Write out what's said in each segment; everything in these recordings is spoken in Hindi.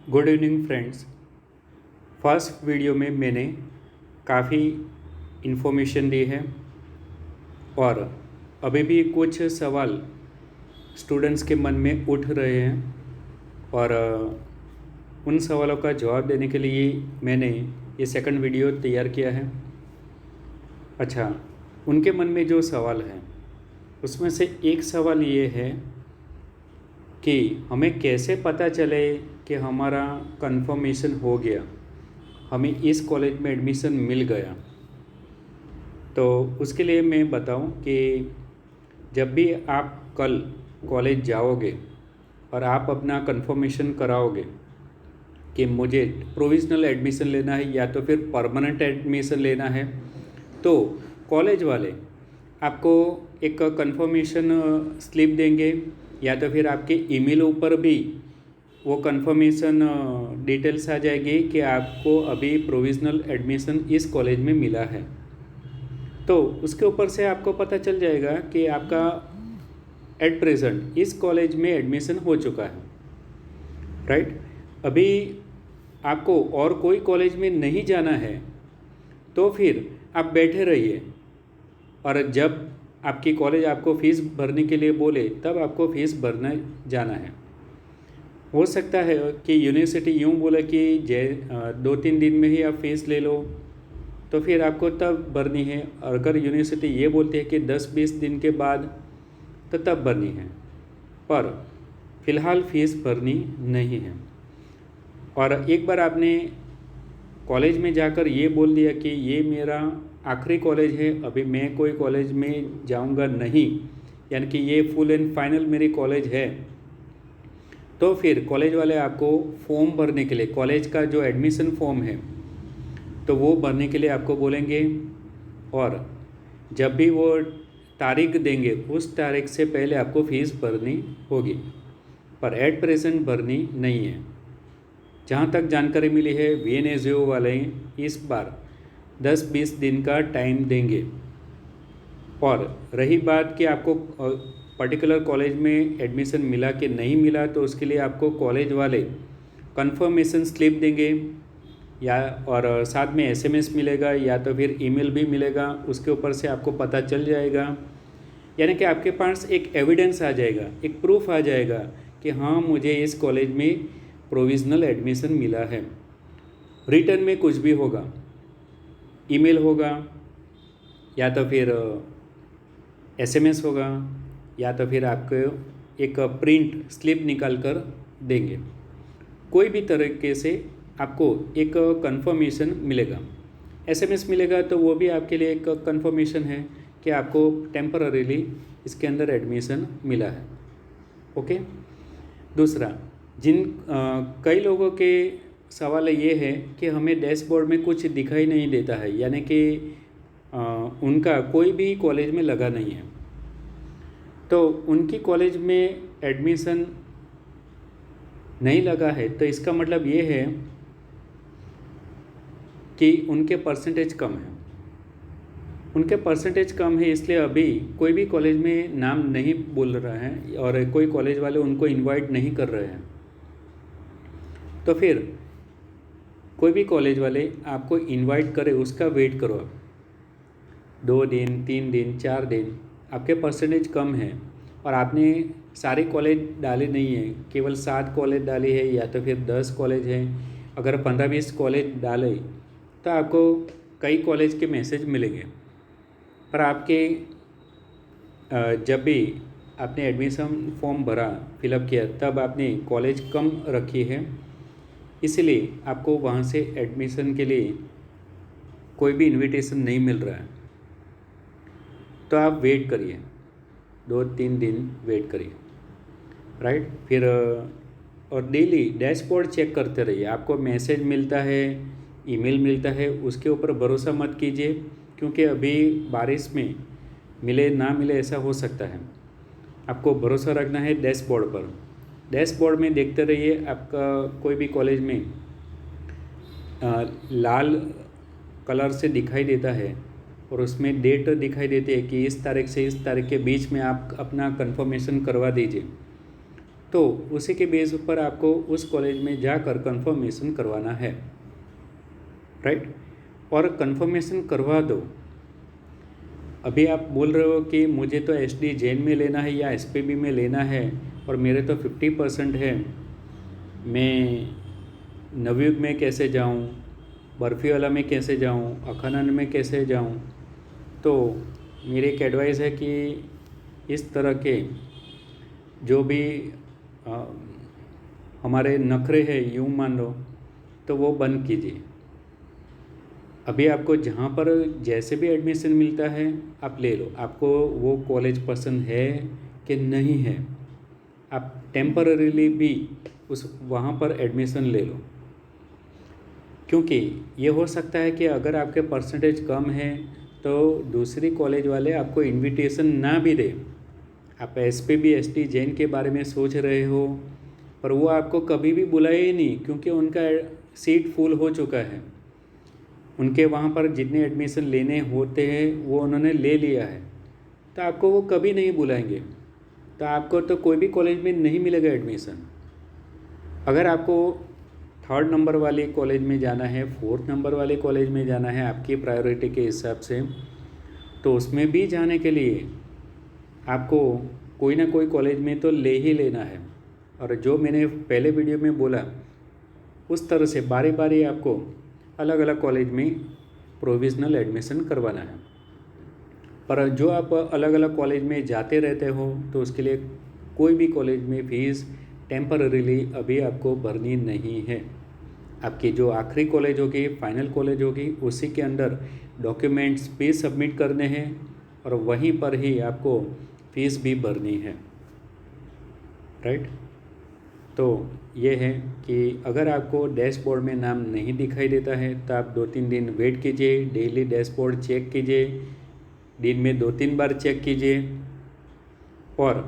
Good evening friends. First video में मैंने काफ़ी इन्फॉर्मेशन दी है और अभी भी कुछ सवाल स्टूडेंट्स के मन में उठ रहे हैं और उन सवालों का जवाब देने के लिए मैंने ये सेकंड वीडियो तैयार किया है। अच्छा, उनके मन में जो सवाल है उसमें से एक सवाल ये है कि हमें कैसे पता चले कि हमारा कंफर्मेशन हो गया, हमें इस कॉलेज में एडमिशन मिल गया। तो उसके लिए मैं बताऊं कि जब भी आप कल कॉलेज जाओगे और आप अपना कंफर्मेशन कराओगे कि मुझे प्रोविज़नल एडमिशन लेना है या तो फिर परमानेंट एडमिशन लेना है, तो कॉलेज वाले आपको एक कंफर्मेशन स्लिप देंगे या तो फिर आपके ईमेल ऊपर भी वो कंफर्मेशन डिटेल्स आ जाएगी कि आपको अभी प्रोविज़नल एडमिशन इस कॉलेज में मिला है। तो उसके ऊपर से आपको पता चल जाएगा कि आपका एट प्रेजेंट इस कॉलेज में एडमिशन हो चुका है, राइट। अभी आपको और कोई कॉलेज में नहीं जाना है तो फिर आप बैठे रहिए और जब आपकी कॉलेज आपको फ़ीस भरने के लिए बोले तब आपको फ़ीस भरने जाना है। हो सकता है कि यूनिवर्सिटी यूँ बोले कि 2-3 दिन में ही आप फ़ीस ले लो, तो फिर आपको तब भरनी है। और अगर यूनिवर्सिटी ये बोलती है कि 10-20 दिन के बाद, तो तब भरनी है, पर फ़िलहाल फ़ीस भरनी नहीं है। और एक बार आपने कॉलेज में जाकर ये बोल दिया कि ये मेरा आखिरी कॉलेज है, अभी मैं कोई कॉलेज में जाऊंगा नहीं, यानी कि ये फुल एंड फाइनल मेरी कॉलेज है, तो फिर कॉलेज वाले आपको फॉर्म भरने के लिए, कॉलेज का जो एडमिशन फॉर्म है तो वो भरने के लिए आपको बोलेंगे। और जब भी वो तारीख देंगे उस तारीख से पहले आपको फ़ीस भरनी होगी, पर एट प्रेजेंट भरनी नहीं है। जहाँ तक जानकारी मिली है, VNSU वाले इस बार 10-20 दिन का टाइम देंगे। और रही बात कि आपको पर्टिकुलर कॉलेज में एडमिशन मिला कि नहीं मिला, तो उसके लिए आपको कॉलेज वाले कंफर्मेशन स्लिप देंगे या और साथ में SMS मिलेगा या तो फिर ईमेल भी मिलेगा। उसके ऊपर से आपको पता चल जाएगा, यानी कि आपके पास एक एविडेंस आ जाएगा, एक प्रूफ आ जाएगा कि हाँ, मुझे इस कॉलेज में प्रोविज़नल एडमिशन मिला है। रिटर्न में कुछ भी होगा, ईमेल होगा या तो फिर SMS होगा या तो फिर आपको एक प्रिंट स्लिप निकाल कर देंगे। कोई भी तरीके से आपको एक कंफर्मेशन मिलेगा। SMS मिलेगा तो वो भी आपके लिए एक कंफर्मेशन है कि आपको टेम्पररीली इसके अंदर एडमिशन मिला है। ओके। दूसरा, कई लोगों के सवाल ये है कि हमें डैशबोर्ड में कुछ दिखाई नहीं देता है, यानी कि उनका कोई भी कॉलेज में लगा नहीं है, तो उनकी कॉलेज में एडमिशन नहीं लगा है, तो इसका मतलब ये है कि उनके परसेंटेज कम है। उनके परसेंटेज कम है, इसलिए अभी कोई भी कॉलेज में नाम नहीं बोल रहा है और कोई कॉलेज वाले उनको इनवाइट नहीं कर रहे हैं। तो फिर कोई भी कॉलेज वाले आपको इनवाइट करे उसका वेट करो। 2 दिन, 3 दिन, 4 दिन, आपके परसेंटेज कम है और आपने सारे कॉलेज डाले नहीं है, केवल 7 कॉलेज डाली है या तो फिर 10 कॉलेज हैं। अगर 15-20 कॉलेज डाले तो आपको कई कॉलेज के मैसेज मिलेंगे, पर आपके जब भी आपने एडमिशन फॉर्म भरा, फिलअप किया, तब आपने कॉलेज कम रखी है, इसलिए आपको वहाँ से एडमिशन के लिए कोई भी इनविटेशन नहीं मिल रहा है। तो आप वेट करिए, 2-3 दिन वेट करिए, राइट। फिर और डेली डैशबोर्ड चेक करते रहिए। आपको मैसेज मिलता है, ईमेल मिलता है, उसके ऊपर भरोसा मत कीजिए, क्योंकि अभी बारिश में मिले ना मिले ऐसा हो सकता है। आपको भरोसा रखना है डैशबोर्ड पर। डैशबोर्ड में देखते रहिए, आपका कोई भी कॉलेज में लाल कलर से दिखाई देता है और उसमें डेट दिखाई देती है कि इस तारीख से इस तारीख के बीच में आप अपना कंफर्मेशन करवा दीजिए, तो उसी के बेस पर आपको उस कॉलेज में जाकर कंफर्मेशन करवाना है, राइट। और कंफर्मेशन करवा दो। अभी आप बोल रहे हो कि मुझे तो एसडी जैन में लेना है या एसपीबी में लेना है और मेरे तो 50% है, मैं नवयुग में कैसे जाऊं, बर्फीवाला में कैसे जाऊं, अखानन में कैसे जाऊं। तो मेरी एक एडवाइस है कि इस तरह के जो भी आ, हमारे नखरे हैं, यूँ मान लो, तो वो बंद कीजिए। अभी आपको जहाँ पर जैसे भी एडमिशन मिलता है आप ले लो। आपको वो कॉलेज पसंद है कि नहीं है, आप टेम्पररीली भी उस वहाँ पर एडमिशन ले लो। क्योंकि ये हो सकता है कि अगर आपके परसेंटेज कम है तो दूसरी कॉलेज वाले आपको इनविटेशन ना भी दे। आप एसपीबी एसटी जैन के बारे में सोच रहे हो पर वो आपको कभी भी बुलाए ही नहीं, क्योंकि उनका सीट फुल हो चुका है। उनके वहाँ पर जितने एडमिशन लेने होते हैं वो उन्होंने ले लिया है, तो आपको वो कभी नहीं बुलाएंगे। तो आपको तो कोई भी कॉलेज में नहीं मिलेगा एडमिशन। अगर आपको 3rd नंबर वाले कॉलेज में जाना है, 4th नंबर वाले कॉलेज में जाना है आपकी प्रायोरिटी के हिसाब से, तो उसमें भी जाने के लिए आपको कोई ना कोई कॉलेज में तो ले ही लेना है। और जो मैंने पहले वीडियो में बोला उस तरह से बारी बारी आपको अलग अलग कॉलेज में प्रोविज़नल एडमिशन करवाना है। पर जो आप अलग अलग कॉलेज में जाते रहते हो तो उसके लिए कोई भी कॉलेज में फ़ीस टेम्पररीली अभी आपको भरनी नहीं है। आपकी जो आखिरी कॉलेज होगी, फाइनल कॉलेज होगी, उसी के अंदर डॉक्यूमेंट्स भी सबमिट करने हैं और वहीं पर ही आपको फ़ीस भी भरनी है, राइट। तो ये है कि अगर आपको डैशबोर्ड में नाम नहीं दिखाई देता है तो आप 2-3 दिन वेट कीजिए। डेली डैशबोर्ड चेक कीजिए, दिन में 2-3 बार चेक कीजिए। और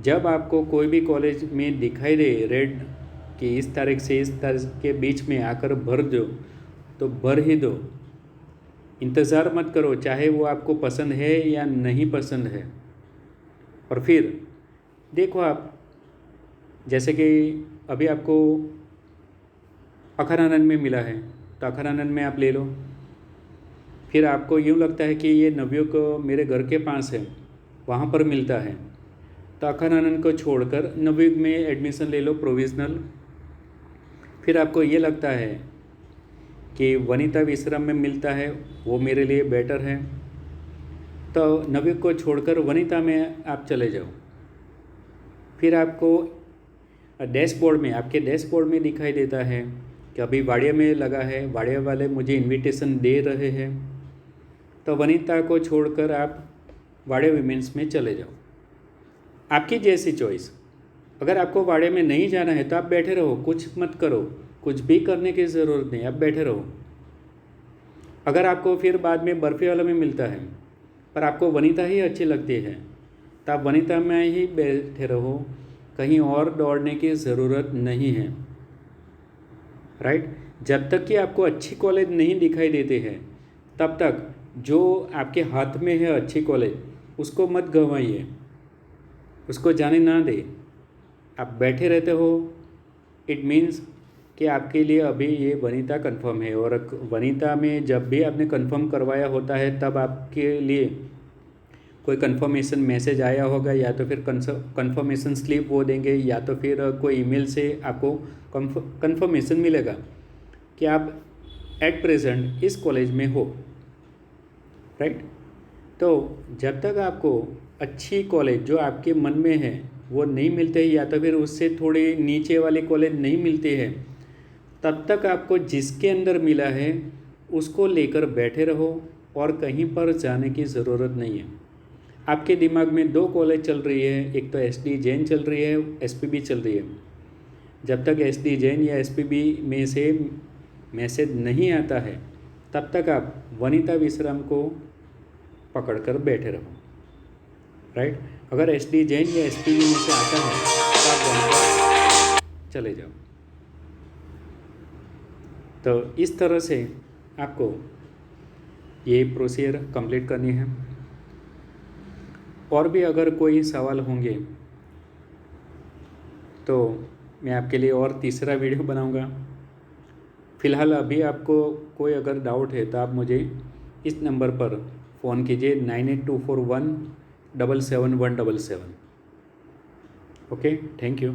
जब आपको कोई भी कॉलेज में दिखाई दे रेड कि इस तारीख से इस तारीख के बीच में आकर भर दो, तो भर ही दो। इंतज़ार मत करो, चाहे वो आपको पसंद है या नहीं पसंद है। और फिर देखो आप, जैसे कि अभी आपको अखरानंद में मिला है तो अखरानंद में आप ले लो। फिर आपको यूँ लगता है कि ये नवयुग मेरे घर के पास है, वहाँ पर मिलता है, तो अखरानंद को छोड़कर नवयुग में एडमिशन ले लो प्रोविज़नल। फिर आपको ये लगता है कि वनिता विश्राम में मिलता है, वो मेरे लिए बेटर है, तो नवयुग को छोड़कर वनिता में आप चले जाओ। फिर आपको डैशबोर्ड में, आपके डैशबोर्ड में दिखाई देता है कि अभी वाड़िया में लगा है, वाड़िया वाले मुझे इनविटेशन दे रहे हैं, तो वनिता को छोड़कर आप वाड़िया विमेंस में चले जाओ। आपकी जैसी चॉइस। अगर आपको वाड़िया में नहीं जाना है तो आप बैठे रहो, कुछ मत करो, कुछ भी करने की ज़रूरत नहीं, आप बैठे रहो। अगर आपको फिर बाद में बर्फी वाला में मिलता है पर आपको वनिता ही अच्छी लगती है तो आप वनिता में ही बैठे रहो, कहीं और दौड़ने की ज़रूरत नहीं है, राइट। जब तक कि आपको अच्छी कॉलेज नहीं दिखाई देते हैं तब तक जो आपके हाथ में है अच्छी कॉलेज उसको मत गंवाइए, उसको जाने ना दे। आप बैठे रहते हो, इट मीन्स कि आपके लिए अभी ये वनिता कंफर्म है। और वनिता में जब भी आपने कंफर्म करवाया होता है तब आपके लिए कोई कंफर्मेशन मैसेज आया होगा, या तो फिर कंफर्मेशन स्लिप वो देंगे, या तो फिर कोई ईमेल से आपको कंफर्मेशन मिलेगा कि आप एट प्रेजेंट इस कॉलेज में हो, राइट। तो जब तक आपको अच्छी कॉलेज जो आपके मन में है वो नहीं मिलते हैं, या तो फिर उससे थोड़ी नीचे वाले कॉलेज नहीं मिलते हैं, तब तक आपको जिसके अंदर मिला है उसको लेकर बैठे रहो और कहीं पर जाने की ज़रूरत नहीं है। आपके दिमाग में 2 कॉलेज चल रही है, एक तो एसडी जैन चल रही है, एसपीबी चल रही है। जब तक एसडी जैन या एसपीबी में से मैसेज नहीं आता है तब तक आप वनिता विश्राम को पकड़कर बैठे रहो, राइट। अगर एसडी जैन या एसपीबी में से आता है तो आप वनिता चले जाओ। तो इस तरह से आपको ये प्रोसीजर कंप्लीट करनी है। और भी अगर कोई सवाल होंगे तो मैं आपके लिए और तीसरा वीडियो बनाऊंगा। फ़िलहाल अभी आपको कोई अगर डाउट है तो आप मुझे इस नंबर पर फ़ोन कीजिए 9824177177। Okay, thank you.